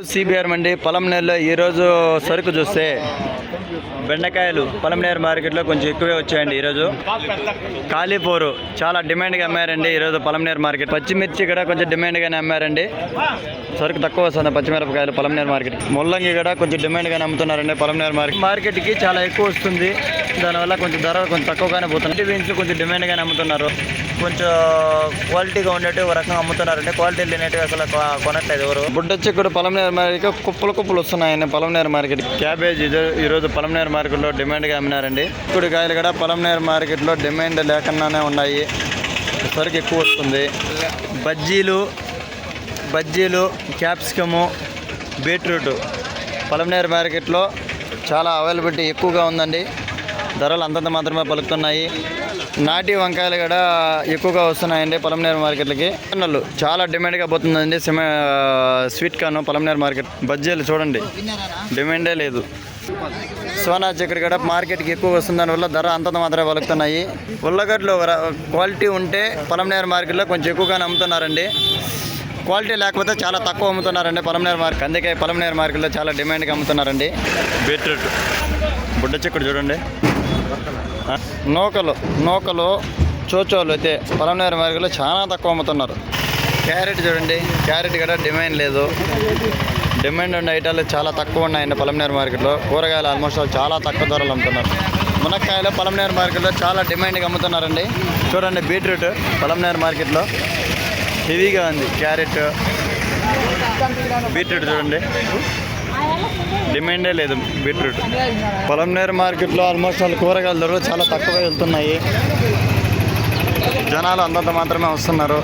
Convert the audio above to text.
CBR మండి పొలంనేరులో ఈరోజు సరుకు చూస్తే బెండకాయలు పొలంనేరు మార్కెట్లో కొంచెం ఎక్కువే వచ్చాయండి. ఈరోజు కాలీఫ్లవర్ చాలా డిమాండ్గా అమ్మారండి ఈరోజు పొలంనేరు మార్కెట్. పచ్చిమిర్చి కూడా కొంచెం డిమాండ్గానే అమ్మారండి. సరుకు తక్కువ వస్తుంది పచ్చిమిరపకాయలు పొలంనేరు మార్కెట్. ముల్లంగి కూడా కొంచెం డిమాండ్గానే అమ్ముతున్నారండి పొలంనేరు మార్కెట్కి చాలా ఎక్కువ వస్తుంది. దానివల్ల కొంచెం ధర కొంచెం తక్కువగానే పోతుంది. బీన్స్ కొంచెం డిమాండ్గానే అమ్ముతున్నారు. కొంచెం క్వాలిటీగా ఉండేవి ఒక రకంగా అమ్ముతున్నారండి. క్వాలిటీ లేనట్టు అసలు కొనట్లేదు ఎవరు. బుడ్డొచ్చి కూడా పొలంనేరు మార్కెట్ కుప్పలు వస్తున్నాయండి పొలంనేరు మార్కెట్. క్యాబేజ్ ఈరోజు పొలంనేరు మార్కెట్లో డిమాండ్గా అమ్మినారండి. కాయలు కూడా పొలంనేరు మార్కెట్లో డిమాండ్ లేకుండానే ఉన్నాయి. సరుకు ఎక్కువ వస్తుంది. బజ్జీలు క్యాప్సికము బీట్రూట్ పొలంనేరు మార్కెట్లో చాలా అవైలబిలిటీ ఎక్కువగా ఉందండి. ధరలు అంతంత మాత్రమే పలుకుతున్నాయి. నాటి వంకాయలు కూడా ఎక్కువగా వస్తున్నాయండి పొలంనేరు మార్కెట్లకి. అన్నలు చాలా డిమాండ్గా పోతుందండి. Sweet corn Polamneru market. బజ్జీలు చూడండి డిమాండే లేదు. సోనా చక్కెర కూడా మార్కెట్కి ఎక్కువ వస్తుంది. దానివల్ల ధర అంతంత మాత్రమే పలుకుతున్నాయి. ఉల్లగడ్డలు క్వాలిటీ ఉంటే పొలంనేరు మార్కెట్లో కొంచెం ఎక్కువగానే అమ్ముతున్నారండి. క్వాలిటీ లేకపోతే చాలా తక్కువ అమ్ముతున్నారండి పొలంనేరు మార్కెట్. అందుకే పొలంనేరు మార్కెట్లో చాలా డిమాండ్గా అమ్ముతున్నారండి. బీట్రూట్ బుడ్డ చిక్కుడు చూడండి. నూకలు చోచోలు అయితే పొలంనేరు మార్కెట్లో చాలా తక్కువ అమ్ముతున్నారు. క్యారెట్ చూడండి, క్యారెట్ కూడా డిమాండ్ లేదు. డిమాండ్ ఉన్న ఐటాలు చాలా తక్కువ ఉన్నాయండి పొలంనేరు మార్కెట్లో. కూరగాయలు ఆల్మోస్ట్ చాలా తక్కువ ధరలు అమ్ముతున్నారు. మునక్కాయలు పొలంనేరు మార్కెట్లో చాలా డిమాండ్గా అమ్ముతున్నారండి. చూడండి బీట్రూట్ పొలంనేరు మార్కెట్లో హెవీగా ఉంది. క్యారెట్ బీట్రూట్ చూడండి డిమాండే లేదు. బీట్రూట్ పొలంనేరు మార్కెట్లో ఆల్మోస్ట్ వాళ్ళు కూరగాయల ధరలు చాలా తక్కువ వెళ్తున్నాయి. జనాలు అంతంత మాత్రమే వస్తున్నారు.